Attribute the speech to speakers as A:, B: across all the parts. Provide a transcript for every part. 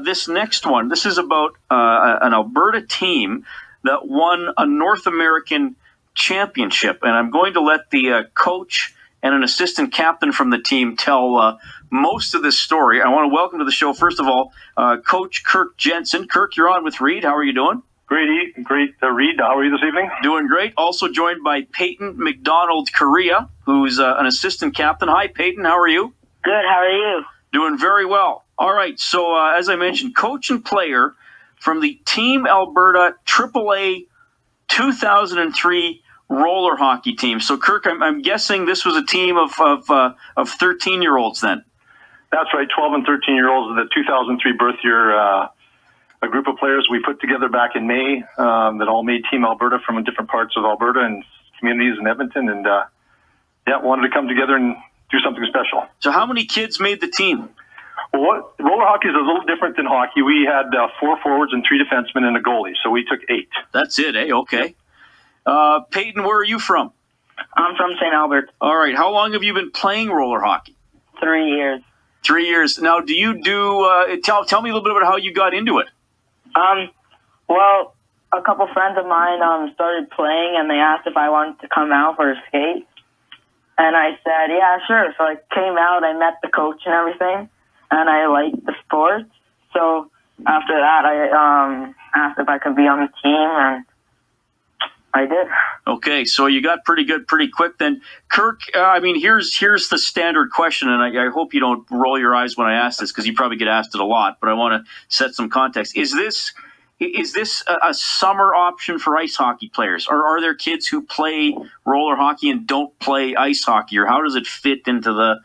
A: This next one, this is about an Alberta team that won a North American championship. And I'm going to let the coach and an assistant captain from the team tell most of this story. I want to welcome to the show, first of all, Coach Kirk Jensen. Kirk, you're on with Reid. How are you doing?
B: Great, Reid. How are you this evening?
A: Doing great. Also joined by Payton McDonald-Corea, who's an assistant captain. Hi, Payton. How are you?
C: Good. How are you?
A: Doing very well. All right. So, as I mentioned, coach and player from the Team Alberta AAA 2003 roller hockey team. So, Kirk, I'm guessing this was a team of 13-year-olds then.
B: That's right. 12 and 13-year-olds of the 2003 birth year. A group of players we put together back in May that all made Team Alberta from different parts of Alberta and communities in Edmonton, and wanted to come together and do something special.
A: So how many kids made the team?
B: Well, roller hockey is a little different than hockey. We had 4 forwards and 3 defensemen and a goalie, so we took 8.
A: That's it, eh? Okay. Payton, where are you from?
C: I'm from St. Albert.
A: All right. How long have you been playing roller hockey?
C: 3 years.
A: 3 years. Now, do you tell me a little bit about how you got into it?
C: Well, a couple friends of mine started playing, and they asked if I wanted to come out for a skate. And I said, yeah, sure. So I came out, I met the coach and everything, and I liked the sport. So after that, I asked if I could be on the team, and I did.
A: Okay, so you got pretty good pretty quick then. Kirk, here's the standard question, and I hope you don't roll your eyes when I ask this because you probably get asked it a lot, but I want to set some context. Is this a summer option for ice hockey players, or are there kids who play roller hockey and don't play ice hockey, or how does it fit into the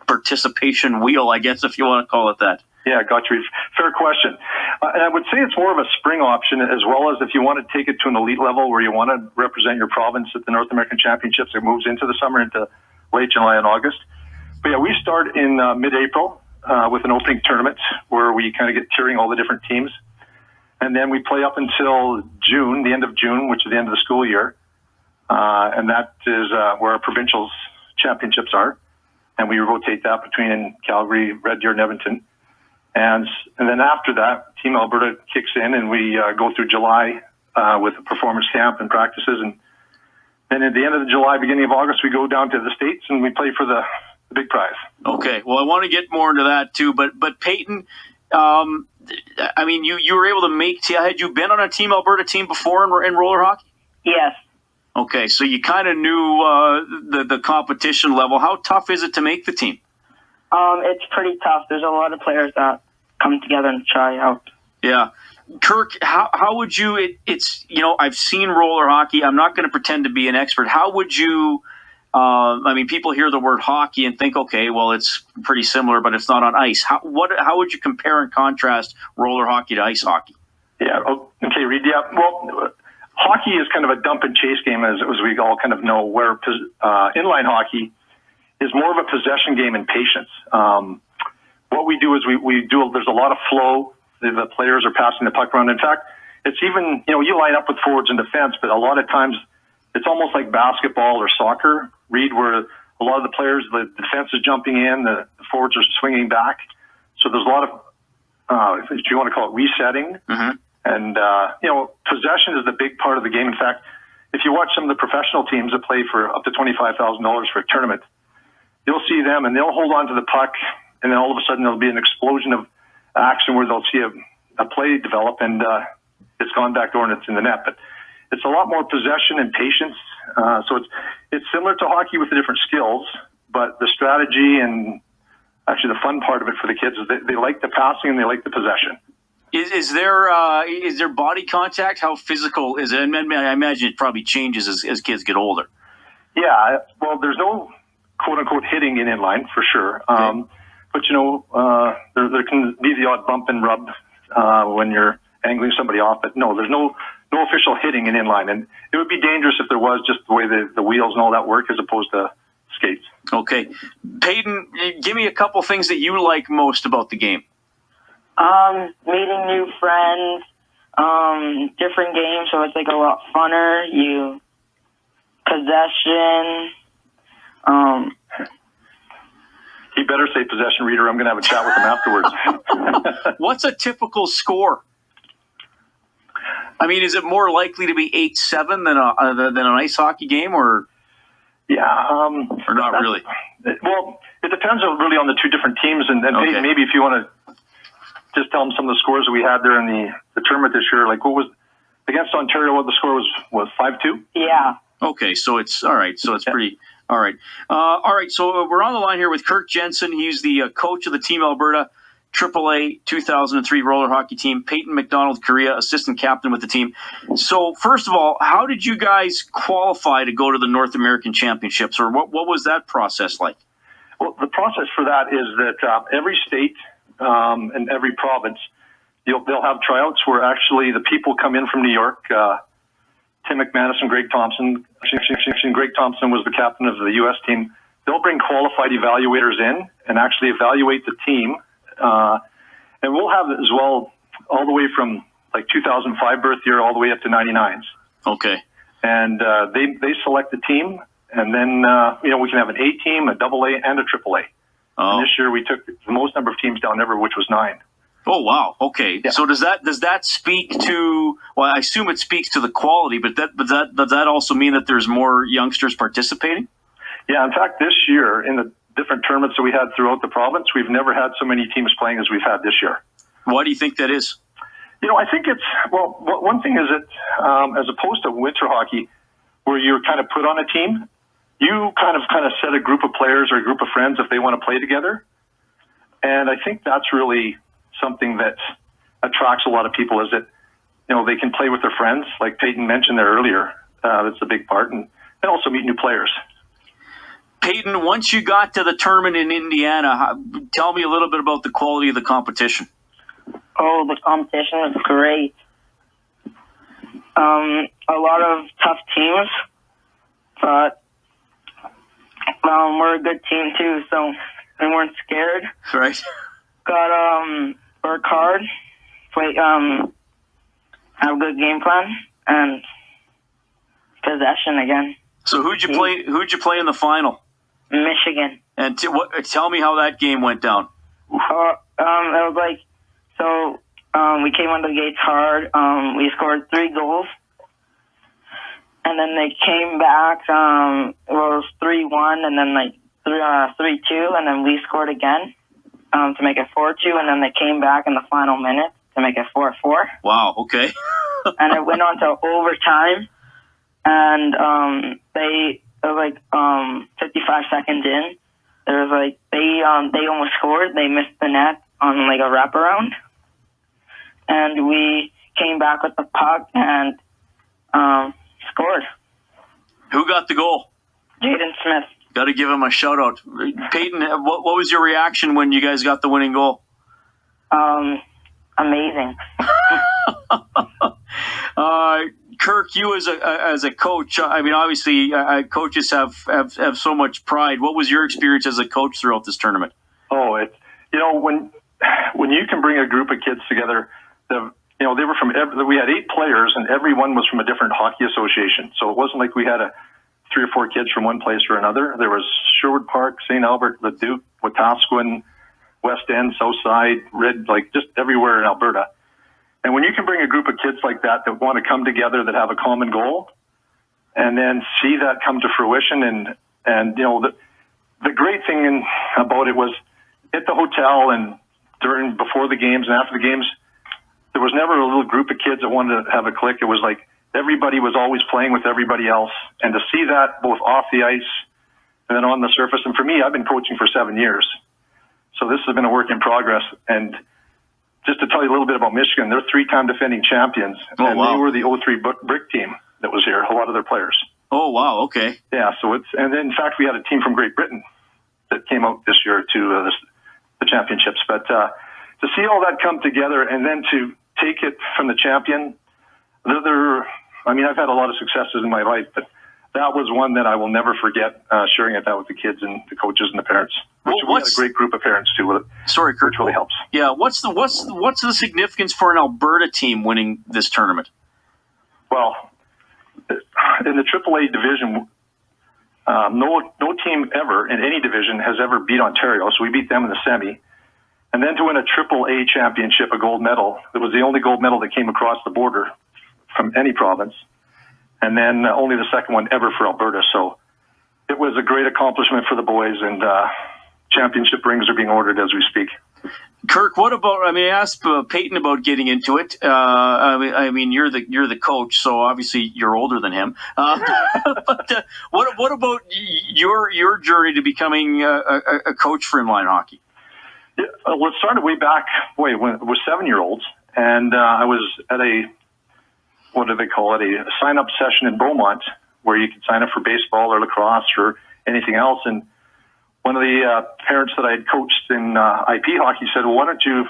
A: participation wheel, I guess, if you want to call it that?
B: Yeah, got you. Fair question. And I would say it's more of a spring option, as well as if you want to take it to an elite level where you want to represent your province at the North American Championships. It moves into the summer, into late July and August. But yeah, we start in mid-April with an opening tournament where we kind of get tiering all the different teams. And then we play up until June, the end of June, which is the end of the school year. And that is where our provincials championships are. And we rotate that between Calgary, Red Deer, and Edmonton. And then after that, Team Alberta kicks in, and we go through July with a performance camp and practices. And then at the end of July, beginning of August, we go down to the States and we play for the big prize.
A: Okay. Well, I want to get more into that too. But Payton, you were able to make. Had you been on a Team Alberta team before in roller hockey?
C: Yes.
A: Okay, so you kind of knew the competition level. How tough is it to make the team?
C: It's pretty tough. There's a lot of players that come together and try out.
A: Yeah. Kirk, how would you, I've seen roller hockey. I'm not going to pretend to be an expert. How would you, people hear the word hockey and think, okay, well, it's pretty similar, but it's not on ice. How would you compare and contrast roller hockey to ice hockey?
B: Yeah. Okay, Reid. Yeah. Well, hockey is kind of a dump and chase game, as we all kind of know, where inline hockey is more of a possession game and patience. What we do is there's a lot of flow. The players are passing the puck around. In fact, it's even, you line up with forwards and defense, but a lot of times it's almost like basketball or soccer, Reid, where a lot of the players, the defense is jumping in, the forwards are swinging back. So there's a lot of, if you want to call it resetting. Mm-hmm. And, possession is the big part of the game. In fact, if you watch some of the professional teams that play for up to $25,000 for a tournament, you'll see them and they'll hold on to the puck, and then all of a sudden there'll be an explosion of action where they'll see a play develop, and it's gone backdoor and it's in the net. But it's a lot more possession and patience. So it's similar to hockey with the different skills, but the strategy and actually the fun part of it for the kids is they like the passing and they like the possession.
A: Is there body contact? How physical is it? I imagine it probably changes as kids get older.
B: Yeah, well, there's no quote-unquote hitting in inline, for sure. Okay. But, there can be the odd bump and rub when you're angling somebody off. But no, there's no official hitting in inline. And it would be dangerous if there was, just the way the wheels and all that work as opposed to skates. Okay.
A: Payton, give me a couple things that you like most about the game.
C: Meeting new friends, different games, so it's like a lot funner. Possession,
B: he better say possession, Reid, or I'm going to have a chat with him afterwards.
A: What's a typical score? I mean, is it more likely to be 8-7 than an ice hockey game, or or not really?
B: Well, it depends really on the two different teams, and
A: Okay.
B: Payton, maybe if you want to just tell them some of the scores that we had there in the tournament this year. Like, what was against Ontario? What the score was 5-2?
C: Yeah.
A: Okay, so it's all right. So it's pretty all right. All right. So we're on the line here with Kirk Jensen. He's the coach of the Team Alberta AAA 2003 roller hockey team. Payton McDonald-Corea, assistant captain with the team. So first of all, how did you guys qualify to go to the North American Championships, or what was that process like?
B: Well, the process for that is that every state and every province, they'll have tryouts where actually the people come in from New York. Tim McManus and Greg Thompson. Greg Thompson was the captain of the U.S. team. They'll bring qualified evaluators in and actually evaluate the team. And we'll have it as well all the way from like 2005 birth year all the way up to 99s.
A: Okay.
B: And they select the team, and then we can have an A team, a AA, and a AAA.
A: Oh.
B: And this year we took the most number of teams down ever, which was 9.
A: Oh wow. Okay.
B: Yeah.
A: So does that speak to? Well, I assume it speaks to the quality, but does that also mean that there's more youngsters participating?
B: Yeah. In fact, this year in the different tournaments that we had throughout the province, we've never had so many teams playing as we've had this year.
A: Why do you think that is?
B: I think it's one thing is that as opposed to winter hockey, where you're kind of put on a team, you kind of set a group of players or a group of friends if they want to play together, and I think that's really something that attracts a lot of people, is that they can play with their friends, like Payton mentioned there earlier. That's a big part, and also meet new players.
A: Payton, once you got to the tournament in Indiana, tell me a little bit about the quality of the competition.
C: Oh, the competition was great. A lot of tough teams, but we're a good team too, so we weren't scared.
A: Right.
C: Got work hard, play, have a good game plan, and possession again.
A: So who'd you play in the final?
C: Michigan.
A: And tell me how that game went down.
C: It was like, so we came out of the gates hard. We scored 3 goals, and then they came back. It was 3-1, and then like 3-2, and then we scored again to make it 4-2, and then they came back in the final minute to make it 4-4.
A: Wow. Okay.
C: And it went on to overtime, and it was like 55 seconds in. There was like they almost scored. They missed the net on like a wraparound, and we came back with the puck and scored.
A: Who got the goal?
C: Jaden Smith.
A: Got to give him a shout out. Payton, what was your reaction when you guys got the winning goal?
C: Amazing.
A: Kirk, you as a coach, I mean, obviously, coaches have so much pride. What was your experience as a coach throughout this tournament?
B: Oh, when you can bring a group of kids together, they were from we had 8 players, and everyone was from a different hockey association. So it wasn't like we had 3 or 4 kids from one place or another. There was Sherwood Park, St. Albert, Leduc, Wetaskiwin, West End, Southside, Reid, like just everywhere in Alberta. And when you can bring a group of kids like that want to come together, that have a common goal, and then see that come to fruition, and the great thing about it was at the hotel and before the games and after the games, there was never a little group of kids that wanted to have a clique. It was like everybody was always playing with everybody else, and to see that both off the ice and then on the surface. And for me, I've been coaching for 7 years, so this has been a work in progress. And just to tell you a little bit about Michigan, they're 3-time defending champions, and
A: wow.
B: They were the 03 brick team that was here, a lot of their players.
A: Oh, wow, okay.
B: Yeah, and then in fact, we had a team from Great Britain that came out this year to the championships. But to see all that come together and then to take it from the champion, I've had a lot of successes in my life, but that was one that I will never forget, sharing it out with the kids and the coaches and the parents. We had a great group of parents too.
A: Sorry, Kirk.
B: Which really helps.
A: Yeah, what's the significance for an Alberta team winning this tournament?
B: Well, in the AAA division, No team ever in any division has ever beat Ontario, so we beat them in the semi. And then to win a AAA championship, a gold medal. It was the only gold medal that came across the border from any province. And then only the second one ever for Alberta. So it was a great accomplishment for the boys, and championship rings are being ordered as we speak.
A: Kirk, what about? I mean, I asked Payton about getting into it. I mean, you're the coach, so obviously you're older than him. But what about your journey to becoming a coach for inline hockey?
B: Yeah, well, it started way back, when we're 7-year-olds, and I was at a, what do they call it, a sign-up session in Beaumont, where you could sign up for baseball or lacrosse or anything else. And one of the parents that I had coached in IP hockey said, well, why don't you,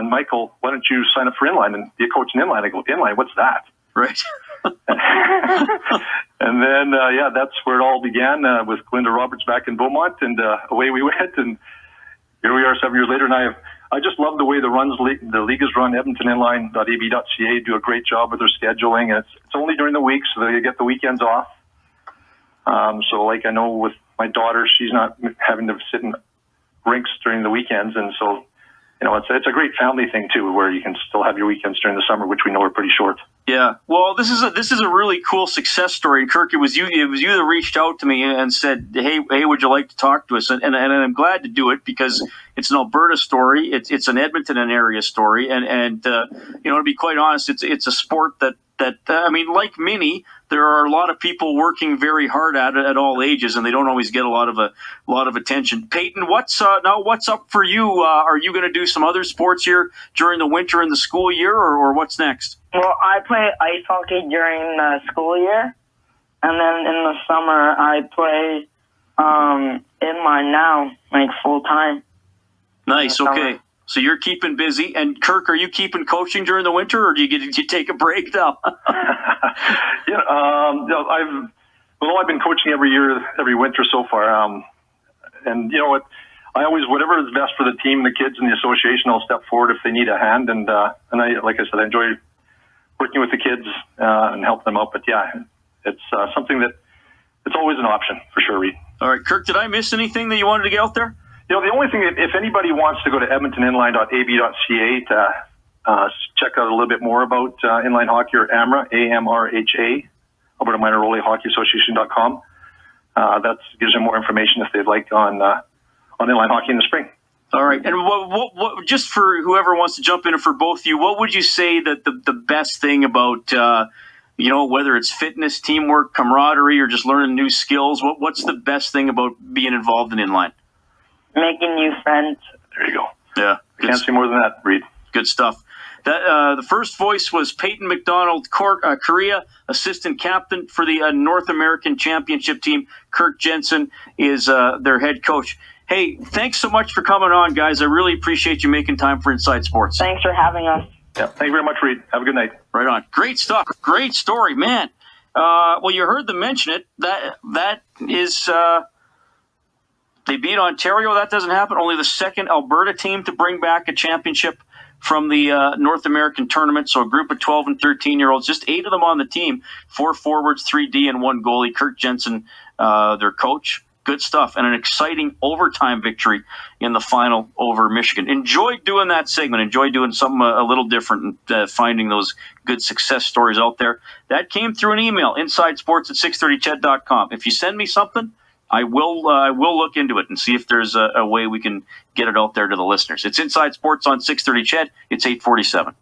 B: Michael, why don't you sign up for inline and be a coach in inline? I go, inline, what's that?
A: Right.
B: And then, that's where it all began with Glinda Roberts back in Beaumont, and away we went. And here we are 7 years later, and I just love the way the league is run. EdmontonInline.ab.ca do a great job with their scheduling, and it's only during the week, so they get the weekends off. So, like, I know with my daughter, she's not having to sit in rinks during the weekends, and so, it's a great family thing too, where you can still have your weekends during the summer, which we know are pretty short.
A: Yeah, well, this is a really cool success story. And Kirk, it was you that reached out to me and said, "Hey, would you like to talk to us?" And I'm glad to do it, because it's an Alberta story, it's an Edmonton and area story, and to be quite honest, it's a sport that I mean, like many, there are a lot of people working very hard at it at all ages, and they don't always get a lot of attention. Payton, what's up for you? Are you going to do some other sports here during the winter and the school year, or what's next?
C: Well, I play ice hockey during the school year, and then in the summer I play inline now, like full time.
A: Nice. Okay. So you're keeping busy. And Kirk, are you keeping coaching during the winter, or do you take a break now?
B: Yeah, I've been coaching every year, every winter so far. And you know what? I always, whatever is best for the team, the kids, and the association, I'll step forward if they need a hand. And I, like I said, I enjoy working with the kids and help them out. But yeah, it's something that it's always an option for sure, Reid.
A: All right, Kirk, did I miss anything that you wanted to get out there?
B: The only thing, if anybody wants to go to EdmontonInline.ab.ca to check out a little bit more about inline hockey, or AMRA, AMRHA, Alberta Minor Role Hockey Association.com. That gives them more information if they'd like on inline hockey in the spring.
A: All right, and what just for whoever wants to jump in, for both of you, what would you say that the best thing about whether it's fitness, teamwork, camaraderie, or just learning new skills? What's the best thing about being involved in inline?
C: Making new friends.
B: There you go.
A: Yeah.
B: Can't say more than that, Reid.
A: Good stuff. That the first voice was Payton McDonald-Corea, assistant captain for the North American Championship team. Kirk Jensen is their head coach. Hey, thanks so much for coming on, guys. I really appreciate you making time for Inside Sports.
C: Thanks for having us.
B: Yeah, thank you very much, Reid. Have a good night.
A: Right on. Great stuff. Great story, man. Well, you heard them mention it. That is... They beat Ontario. That doesn't happen. Only the second Alberta team to bring back a championship from the North American tournament. So a group of 12 and 13-year-olds, just 8 of them on the team, 4 forwards, 3 D, and 1 goalie. Kirk Jensen, their coach. Good stuff. And an exciting overtime victory in the final over Michigan. Enjoyed doing that segment. Enjoyed doing something a little different and finding those good success stories out there. That came through an email, insidesports@630ched.com. If you send me something, I will look into it and see if there's a way we can get it out there to the listeners. It's Inside Sports on 630 CHED. It's 8:47.